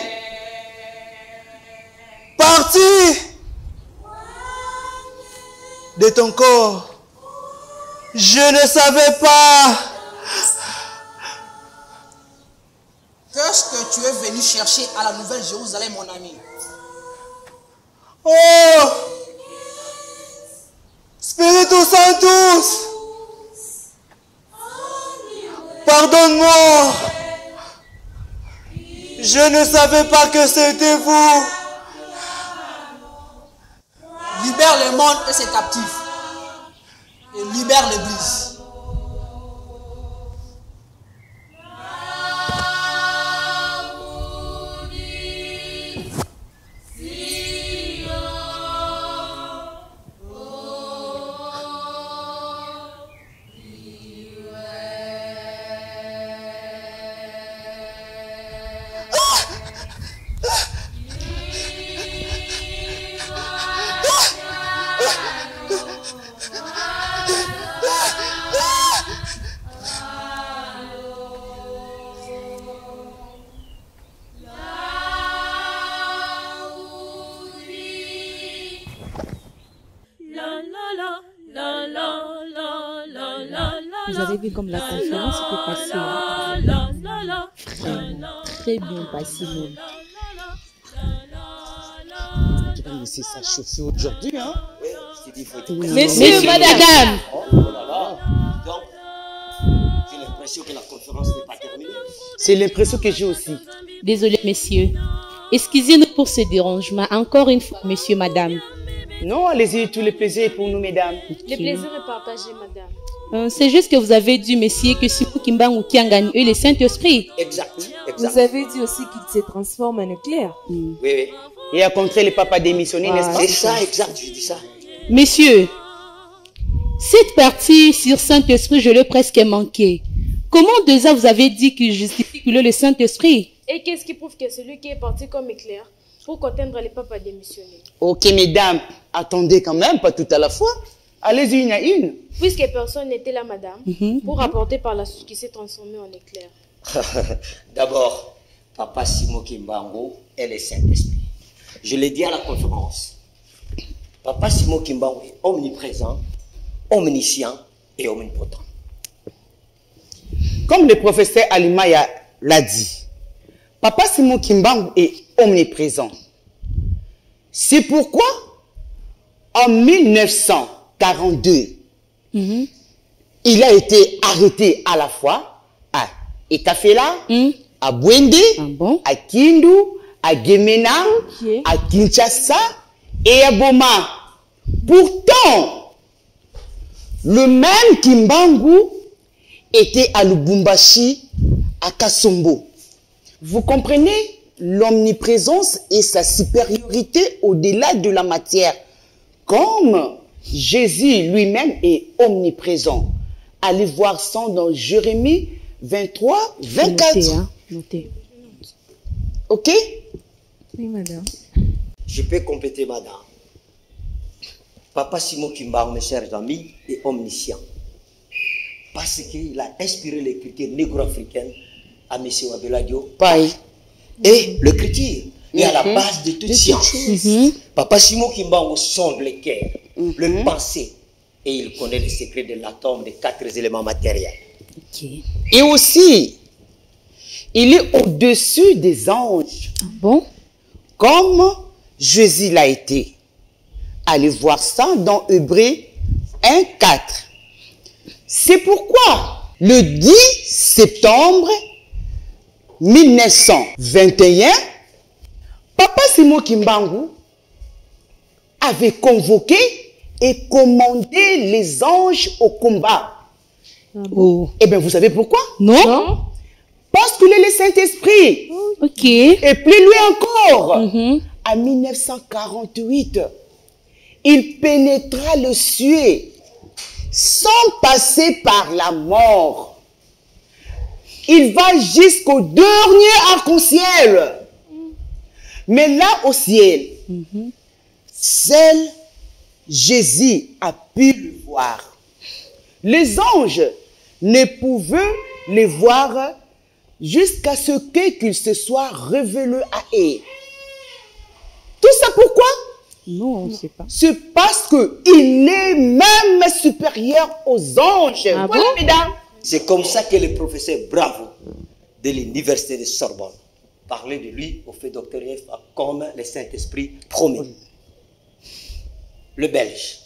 partis de ton corps. Je ne savais pas. Qu'est-ce que tu es venu chercher à la Nouvelle Jérusalem, mon ami? Oh! Spiritus Sanctus! Pardonne-moi! Je ne savais pas que c'était vous! Libère le monde et ses captifs. Et libère l'Église. Vous avez vu comme la conférence était passée. Vraiment, très bien passé même. Tu vas laisser ça chauffer aujourd'hui, hein? Oui. Messieurs, madame. Oh là là. Donc, j'ai l'impression que la conférence n'est pas terminée. C'est l'impression que j'ai aussi. Désolé, messieurs. Excusez-nous pour ce dérangement. Encore une fois, messieurs, madame. Non, allez-y, tout le plaisir est pour nous, mesdames. Le plaisir est partagé, madame. C'est juste que vous avez dit, messieurs, que Simon Kimbangu qui a gagné le Saint-Esprit. Exact. Vous avez dit aussi qu'il se transforme en éclair. Oui, oui. Et a contré le papa démissionné, n'est-ce pas? C'est ça, exact, je dis ça. Messieurs, cette partie sur Saint-Esprit, je l'ai presque manqué. Comment déjà vous avez dit qu'il justifie qu'il est le Saint-Esprit? Et qu'est-ce qui prouve que celui qui est parti comme éclair pour qu'atteindre les papas démissionné? Ok, mesdames, attendez quand même, pas tout à la fois. Allez-y une à une. Puisque personne n'était là, madame, pour rapporter par la suite qui s'est transformé en éclair. D'abord, Papa Simon Kimbangu est le Saint-Esprit. Je l'ai dit à la conférence. Papa Simon Kimbangu est omniprésent, omniscient et omnipotent. Comme le professeur Alimaya l'a dit, Papa Simon Kimbangu est omniprésent. C'est pourquoi, en 1942, il a été arrêté à la fois à Etafela, à Bwende, à Kindu, à Gemena, à Kinshasa et à Boma. Pourtant, le même Kimbangu était à Lubumbashi, à Kasongo. Vous comprenez l'omniprésence et sa supériorité au-delà de la matière. Comme Jésus lui-même est omniprésent. Allez voir ça dans Jérémie 23, 24. Notez, hein? Notez. Ok? Oui, madame. Je peux compléter, madame. Papa Simon Kimbangu, mes chers amis, est omniscient. Parce qu'il a inspiré l'écriture négro-africaine à M. Wabeladio. Pareil. Et l'écriture est à la base de toute science. Papa Simon Kimbangu sonde les cœurs, le pensée, et il connaît le secret de l'atome des 4 éléments matériels. Et aussi, il est au-dessus des anges. Bon? Comme Jésus l'a été. Allez voir ça dans Hébreux 1, 4. C'est pourquoi, le 10 septembre 1921, Papa Simon Kimbangu avait convoqué et commandé les anges au combat. Oh. Eh bien, vous savez pourquoi? Non. Parce qu'il est le Saint-Esprit. Ok. Et plus loin encore, en 1948, il pénétra le ciel sans passer par la mort. Il va jusqu'au dernier arc-en-ciel. Mais là au ciel, seul Jésus a pu le voir. Les anges ne pouvaient le voir jusqu'à ce qu'il se soit révélé à eux. Tout ça pourquoi? Non, on ne sait pas. C'est parce qu'il est même supérieur aux anges. Ah Voilà, bon? mesdames. C'est comme ça que le professeur Bravo de l'université de Sorbonne parlait de lui au fait Dr. F comme le Saint-Esprit promis. Le Belge,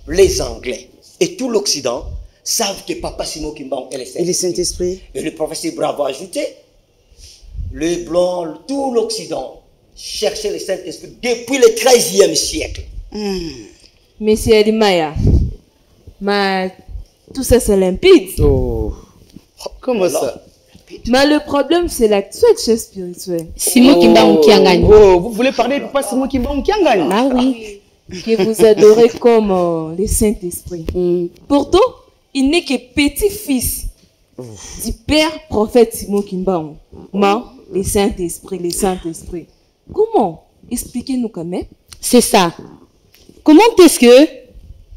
les Anglais et tout l'Occident savent que Papa Simon Kimbangu est le Saint-Esprit. Et le professeur Bravo a ajouté, les Blancs, tout l'Occident cherchait le Saint-Esprit depuis le XIIIe siècle. Monsieur Elimaya, tout ça c'est limpide. Oh, comment ça? Mais le problème c'est l'actuel chef spirituel. Simon Kimbangu Kiangani. Oh, vous voulez parler de Papa Simon Kimbangu Kiangani? Ah oui. Que vous adorez comme le Saint-Esprit. Pourtant, il n'est que petit-fils du père prophète Simon Kimbangu. Mais le Saint-Esprit, le Saint-Esprit. Comment? Expliquez-nous quand même. C'est ça. Comment est-ce que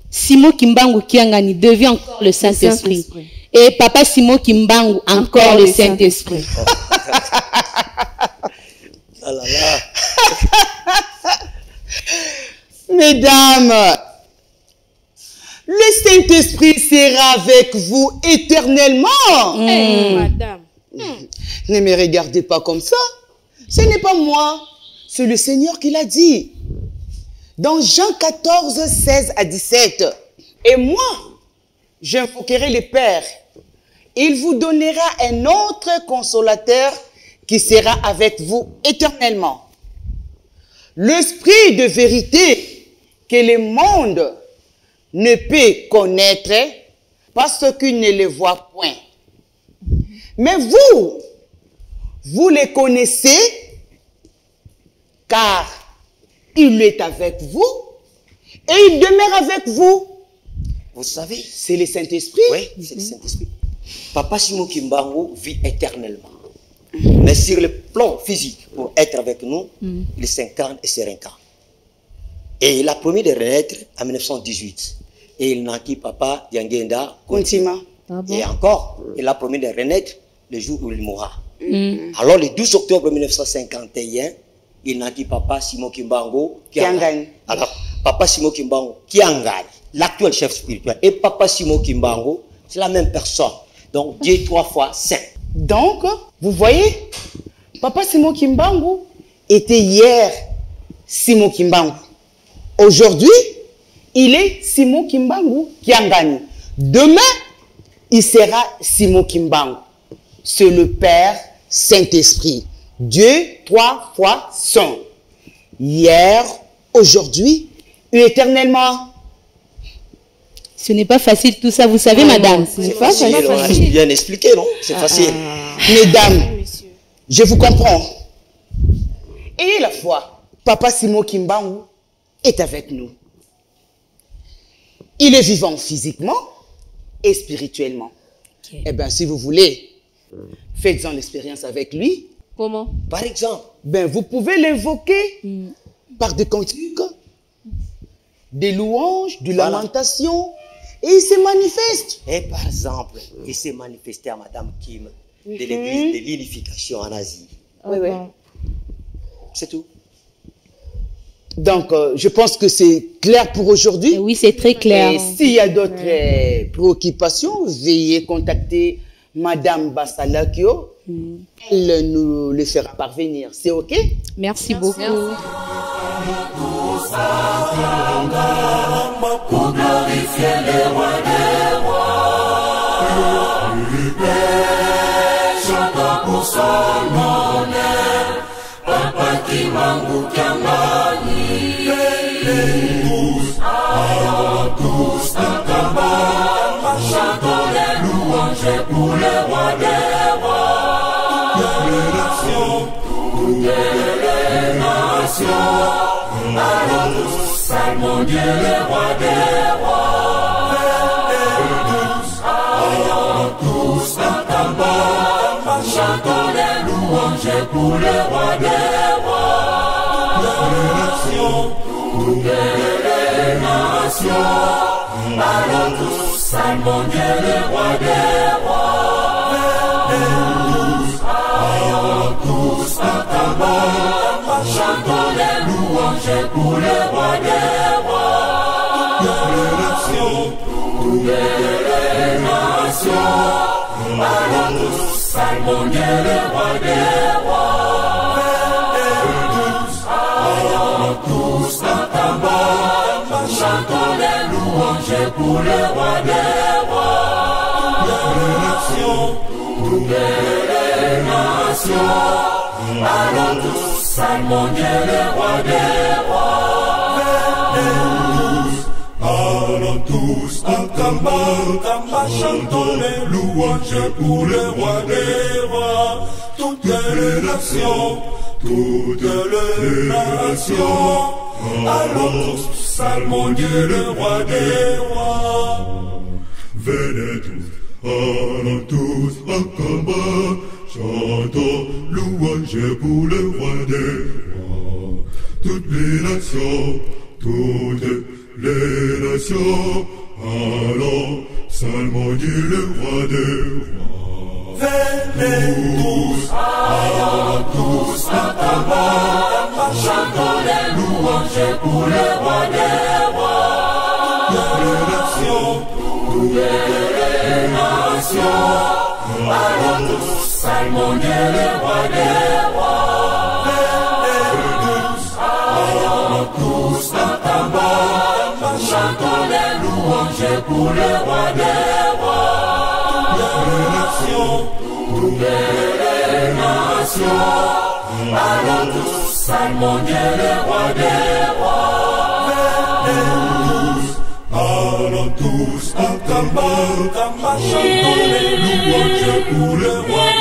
Simon Kimbangu Kiangani devient encore le Saint-Esprit et Papa Simon Kimbangu encore le Saint-Esprit? Ah là là. Mesdames, le Saint-Esprit sera avec vous éternellement. Madame. Ne me regardez pas comme ça. Ce n'est pas moi, c'est le Seigneur qui l'a dit. Dans Jean 14, 16 à 17. Et moi, j'invoquerai le Père. Il vous donnera un autre consolateur qui sera avec vous éternellement. L'esprit de vérité que le monde ne peut connaître parce qu'il ne le voit point. Mais vous le connaissez car il est avec vous et il demeure avec vous. Vous savez, c'est le Saint-Esprit. Oui, c'est le Saint-Esprit. Papa Simon Kimbangu vit éternellement. Mais sur le plan physique, pour être avec nous, il s'incarne et se réincarne. Et il a promis de renaître en 1918. Et il naquit Papa Diangenda Kontima. Et encore, il a promis de renaître le jour où il mourra. Alors, le 12 octobre 1951, il naquit Papa Simon Kimbangu Kiangani. Alors, Papa Simon Kimbangu Kiangani, l'actuel chef spirituel, et Papa Simon Kimbangu, c'est la même personne. Donc, Dieu 3 fois saint. Donc, vous voyez, Papa Simon Kimbangu était hier Simon Kimbangu. Aujourd'hui, il est Simon Kimbangu Kiangani. Demain, il sera Simon Kimbangu. C'est le Père Saint-Esprit. Dieu 3 fois saint. Hier, aujourd'hui et éternellement. Ce n'est pas facile tout ça, vous savez, madame. C'est facile, on a bien expliqué, non? C'est facile. Mesdames, je vous comprends. Ayez la foi. Papa Simon Kimbangu est avec nous. Il est vivant physiquement et spirituellement. Eh bien, si vous voulez, faites-en l'expérience avec lui. Comment? Par exemple, ben, vous pouvez l'invoquer par des cantiques, des louanges, de lamentation, et il se manifeste. Et par exemple, il s'est manifesté à Madame Kim de l'église de l'unification en Asie. Oui, oui. C'est tout. Donc, je pense que c'est clair pour aujourd'hui. Oui, c'est très clair. Et s'il y a d'autres préoccupations, veuillez contacter Madame Basalakio. Elle nous le fera parvenir. C'est OK? Merci beaucoup. Pour glorifier le roi des rois. Chantons pour son honneur. Papa Kimbangu Kiangani. Allons tous à Kamba. Chantons les louanges. nations. Allons tous, allons Dieu, le roi des rois. Allons tous en combat, chantons les louanges pour le roi des rois. Toutes les nations, allons tous, allons Dieu, le roi des rois. Allons tous en combat, chantons les louanges pour le roi des rois. Toutes les nations, allons tous, allons Dieu, le roi des rois. Allons tous en combat, chantons les louanges pour le roi des rois. Toutes les nations, allons tous, allons Dieu, le roi des rois. Allons tous en combat, chantons les louanges pour le roi des rois. Toutes les nations, allons tous, allons Dieu, le roi des rois. Venez tous, allons tous en combat, chantons louanges pour le roi des rois. Toutes les nations, allons, allons Dieu, le roi des rois. Venez tous, allons tous en combat, chantons les louanges pour le roi des rois. Toutes les nations, allons tous, allons Dieu, le roi des rois. Allons tous en combat, chantons les louanges pour le roi des rois. Toutes les nations, allons tous, allons Dieu, le roi des rois. Allons tous en combat, chantons les louanges pour le roi des rois.